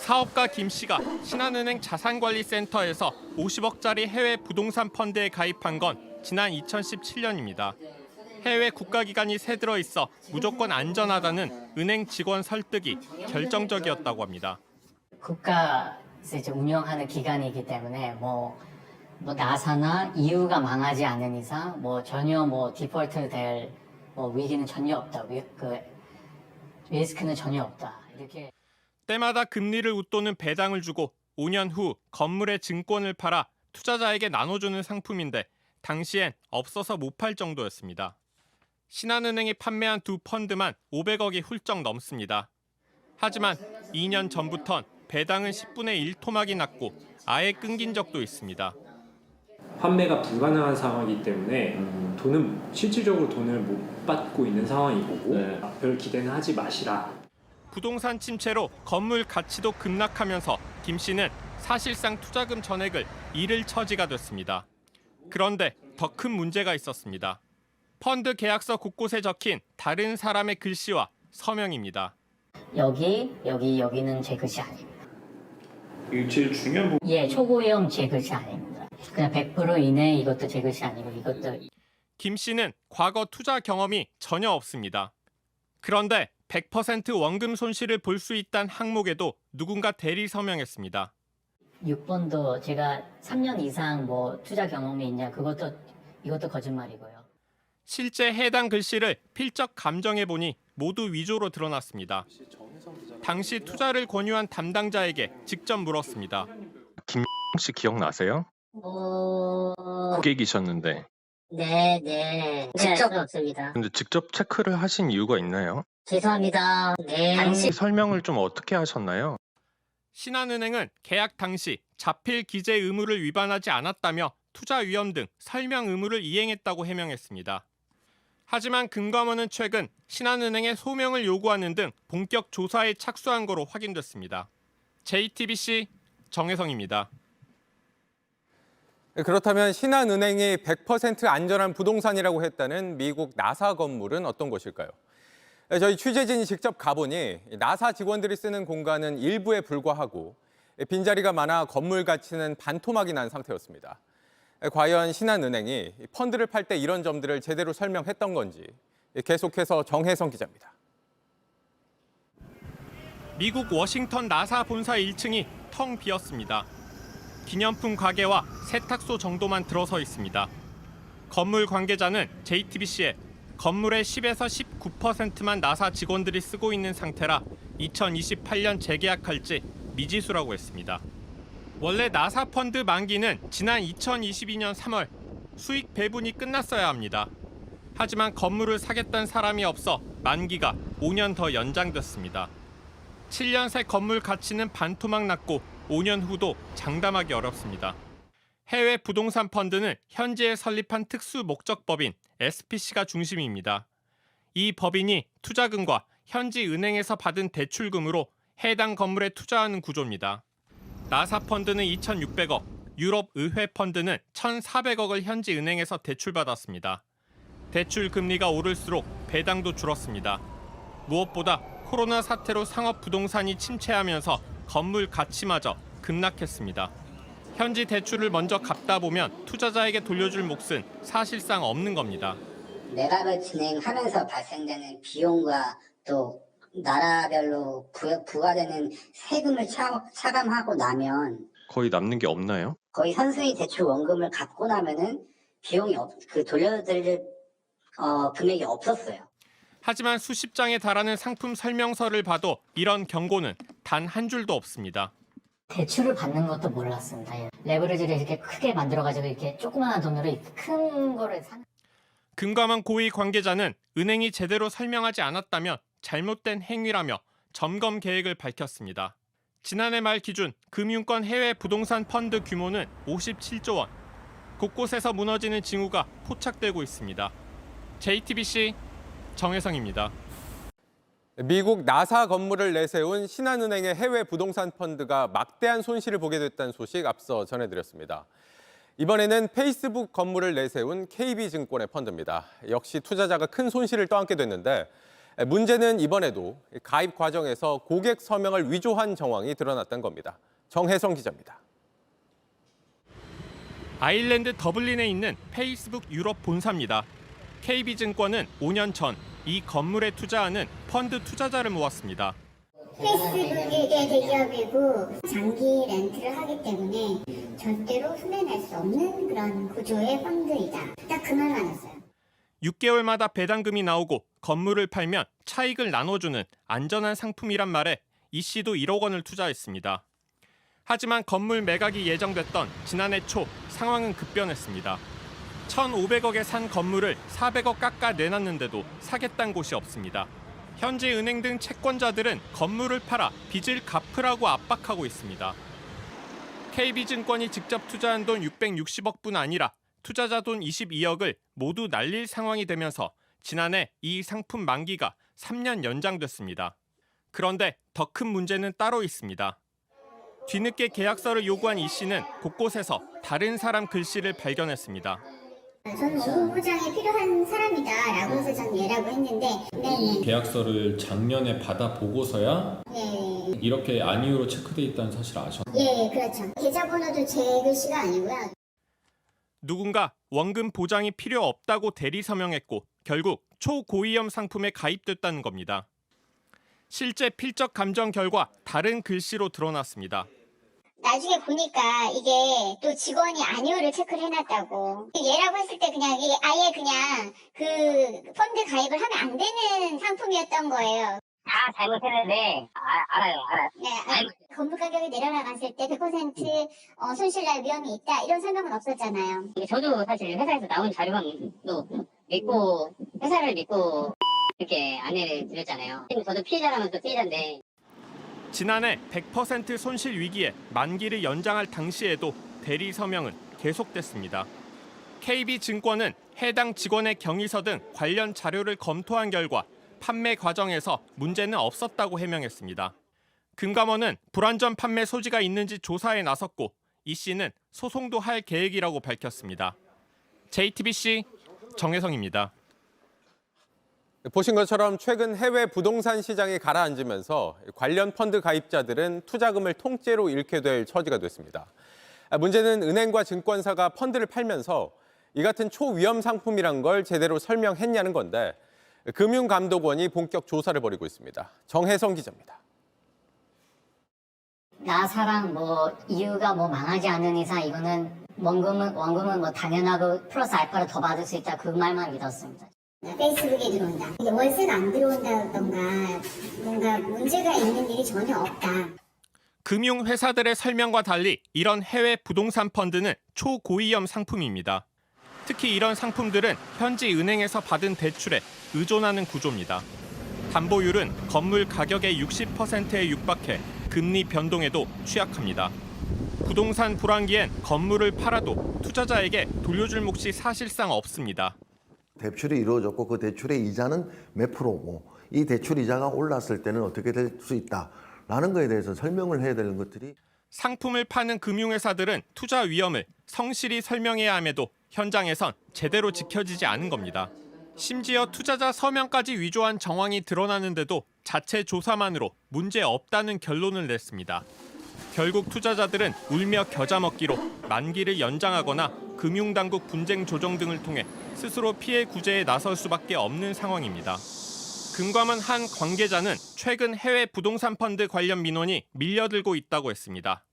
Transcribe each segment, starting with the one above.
사업가 김 씨가 신한은행 자산관리센터에서 50억짜리 해외 부동산 펀드에 가입한 건 지난 2017년입니다. 해외 국가기관이 새들어 있어 무조건 안전하다는 은행 직원 설득이 결정적이었다고 합니다. 국가에서 이제 운영하는 기관이기 때문에 뭐 나사나 EU가 망하지 않는 이상 전혀 디폴트 될 위기는 전혀 없다. 그 리스크는 전혀 없다. 이렇게 때마다 금리를 웃도는 배당을 주고 5년 후 건물의 증권을 팔아 투자자에게 나눠주는 상품인데 당시엔 없어서 못 팔 정도였습니다. 신한은행이 판매한 두 펀드만 500억이 훌쩍 넘습니다. 하지만 2년 전부턴 배당은 10분의 1 토막이 났고 아예 끊긴 적도 있습니다. 판매가 불가능한 상황이기 때문에 실질적으로 돈을 못 받고 있는 상황이고 별 기대는 하지 마시라. 부동산 침체로 건물 가치도 급락하면서 김 씨는 사실상 투자금 전액을 잃을 처지가 됐습니다. 그런데 더 큰 문제가 있었습니다. 펀드 계약서 곳곳에 적힌 다른 사람의 글씨와 서명입니다. 여기는 제 글씨 아닙니다. 이게 제일 중요한 부분. 예, 초고위험 제 글씨 아닙니다. 그냥 100% 이내 이것도 제 글씨 아니고 이것도. 김 씨는 과거 투자 경험이 전혀 없습니다. 그런데 100% 원금 손실을 볼 수 있다는 항목에도 누군가 대리 서명했습니다. 6번도 제가 3년 이상 투자 경험이 있냐 이것도 거짓말이고요. 실제 해당 글씨를 필적 감정해보니 모두 위조로 드러났습니다. 당시 투자를 권유한 담당자에게 직접 물었습니다. 김 씨 기억나세요? 고객이셨는데. 네. 직접 없습니다. 근데 직접 체크를 하신 이유가 있나요? 죄송합니다. 네. 당시 설명을 좀 어떻게 하셨나요? 신한은행은 계약 당시 자필 기재 의무를 위반하지 않았다며 투자 위험 등 설명 의무를 이행했다고 해명했습니다. 하지만 금감원은 최근 신한은행의 소명을 요구하는 등 본격 조사에 착수한 거로 확인됐습니다. JTBC 정혜성입니다. 그렇다면 신한은행이 100% 안전한 부동산이라고 했다는 미국 나사 건물은 어떤 곳일까요? 저희 취재진이 직접 가보니 나사 직원들이 쓰는 공간은 일부에 불과하고 빈자리가 많아 건물 가치는 반토막이 난 상태였습니다. 과연 신한은행이 펀드를 팔 때 이런 점들을 제대로 설명했던 건지 계속해서 정혜성 기자입니다. 미국 워싱턴 나사 본사 1층이 텅 비었습니다. 기념품 가게와 세탁소 정도만 들어서 있습니다. 건물 관계자는 JTBC에 건물의 10에서 19%만 나사 직원들이 쓰고 있는 상태라 2028년 재계약할지 미지수라고 했습니다. 원래 나사 펀드 만기는 지난 2022년 3월 수익 배분이 끝났어야 합니다. 하지만 건물을 사겠다는 사람이 없어 만기가 5년 더 연장됐습니다. 7년 새 건물 가치는 반토막 났고 5년 후도 장담하기 어렵습니다. 해외 부동산 펀드는 현지에 설립한 특수 목적법인 SPC가 중심입니다. 이 법인이 투자금과 현지 은행에서 받은 대출금으로 해당 건물에 투자하는 구조입니다. 나사 펀드는 2,600억, 유럽 의회 펀드는 1,400억을 현지 은행에서 대출받았습니다. 대출 금리가 오를수록 배당도 줄었습니다. 무엇보다 코로나 사태로 상업 부동산이 침체하면서 건물 가치마저 급락했습니다. 현지 대출을 먼저 갚다 보면 투자자에게 돌려줄 몫은 사실상 없는 겁니다. 매각을 진행하면서 발생되는 비용과 또 나라별로 부과되는 세금을 차감하고 나면 거의 남는 게 없나요? 거의 선순위 대출 원금을 갚고 나면은 비용이 돌려드릴 금액이 없었어요. 하지만 수십 장에 달하는 상품 설명서를 봐도 이런 경고는 단 한 줄도 없습니다. 대출을 받는 것도 몰랐습니다. 레버리지를 이렇게 크게 만들어가지고 이렇게 조그마한 돈으로 이렇게 큰 거를 사는. 금감원 고위 관계자는 은행이 제대로 설명하지 않았다면 잘못된 행위라며 점검 계획을 밝혔습니다. 지난해 말 기준 금융권 해외 부동산 펀드 규모는 57조 원. 곳곳에서 무너지는 징후가 포착되고 있습니다. JTBC 정혜성입니다. 미국 나사 건물을 내세운 신한은행의 해외 부동산 펀드가 막대한 손실을 보게 됐다는 소식 앞서 전해드렸습니다. 이번에는 페이스북 건물을 내세운 KB증권의 펀드입니다. 역시 투자자가 큰 손실을 떠안게 됐는데 문제는 이번에도 가입 과정에서 고객 서명을 위조한 정황이 드러났던 겁니다. 정혜성 기자입니다. 아일랜드 더블린에 있는 페이스북 유럽 본사입니다. KB증권은 5년 전 이 건물에 투자하는 펀드 투자자를 모았습니다. 페이스북의 대기업이고 장기 렌트를 하기 때문에 절대로 손해낼 수 없는 그런 구조의 펀드이다. 딱 그 말만 했어요. 6개월마다 배당금이 나오고 건물을 팔면 차익을 나눠주는 안전한 상품이란 말에 이 씨도 1억 원을 투자했습니다. 하지만 건물 매각이 예정됐던 지난해 초 상황은 급변했습니다. 1,500억에 산 건물을 400억 깎아 내놨는데도 사겠다는 곳이 없습니다. 현지 은행 등 채권자들은 건물을 팔아 빚을 갚으라고 압박하고 있습니다. KB증권이 직접 투자한 돈 660억뿐 아니라 투자자 돈 22억을 모두 날릴 상황이 되면서 지난해 이 상품 만기가 3년 연장됐습니다. 그런데 더 큰 문제는 따로 있습니다. 뒤늦게 계약서를 요구한 이 씨는 곳곳에서 다른 사람 글씨를 발견했습니다. 저는 원고보장이 필요한 사람이다라고 해서 전 얘라고 했는데 네네. 계약서를 작년에 받아보고서야 네. 이렇게 안이유로 체크돼 있다는 사실을 아셨나요? 예, 그렇죠. 계좌번호도 제 글씨가 아니고요. 누군가 원금 보장이 필요 없다고 대리 서명했고 결국 초고위험 상품에 가입됐다는 겁니다. 실제 필적 감정 결과 다른 글씨로 드러났습니다. 나중에 보니까 이게 또 직원이 안이유를 체크를 해놨다고. 얘라고 했을 때 그냥 이게 아예 그냥 그 펀드 가입을 하면 안 되는 상품이었던 거예요. 다 잘못했는데 알아요. 네, 건물 가격이 내려나갔을 때 100% 손실 날 위험이 있다 이런 설명은 없었잖아요. 저도 사실 회사에서 나온 자료만 믿고 회사를 믿고 이렇게 안내를 드렸잖아요. 저도 피해자라면 또 피해자인데. 지난해 100% 손실 위기에 만기를 연장할 당시에도 대리 서명은 계속됐습니다. KB증권은 해당 직원의 경위서 등 관련 자료를 검토한 결과 판매 과정에서 문제는 없었다고 해명했습니다. 금감원은 불완전 판매 소지가 있는지 조사에 나섰고 이 씨는 소송도 할 계획이라고 밝혔습니다. JTBC 정혜성입니다. 보신 것처럼 최근 해외 부동산 시장이 가라앉으면서 관련 펀드 가입자들은 투자금을 통째로 잃게 될 처지가 됐습니다. 문제는 은행과 증권사가 펀드를 팔면서 이 같은 초위험 상품이란 걸 제대로 설명했냐는 건데 금융감독원이 본격 조사를 벌이고 있습니다. 정혜성 기자입니다. 나사랑 이유가 망하지 않는 이상 이거는 원금은 당연하고 플러스 알파를 더 받을 수 있다 그 말만 믿었습니다. 페이스북에 들어온다. 이게 월세가 안 들어온다던가 뭔가 문제가 있는 일이 전혀 없다. 금융회사들의 설명과 달리 이런 해외 부동산 펀드는 초고위험 상품입니다. 특히 이런 상품들은 현지 은행에서 받은 대출에 의존하는 구조입니다. 담보율은 건물 가격의 60%에 육박해 금리 변동에도 취약합니다. 부동산 불황기엔 건물을 팔아도 투자자에게 돌려줄 몫이 사실상 없습니다. 대출이 이루어졌고 그 대출의 이자는 몇 프로고 이 대출 이자가 올랐을 때는 어떻게 될 수 있다라는 거에 대해서 설명을 해야 되는 것들이 상품을 파는 금융회사들은 투자 위험을 성실히 설명해야 함에도 현장에선 제대로 지켜지지 않은 겁니다. 심지어 투자자 서명까지 위조한 정황이 드러나는데도 자체 조사만으로 문제 없다는 결론을 냈습니다. 결국 투자자들은 울며 겨자 먹기로 만기를 연장하거나 금융당국 분쟁 조정 등을 통해 스스로 피해 구제에 나설 수밖에 없는 상황입니다. 금감원 한 관계자는 최근 해외 부동산 펀드 관련 민원이 밀려들고 있다고 했습니다.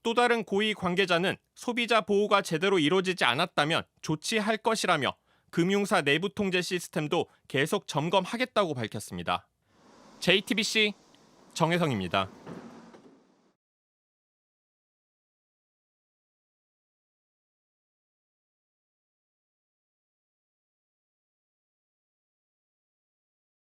또 다른 고위 관계자는 소비자 보호가 제대로 이루어지지 않았다면 조치할 것이라며 금융사 내부 통제 시스템도 계속 점검하겠다고 밝혔습니다. JTBC 정혜성입니다.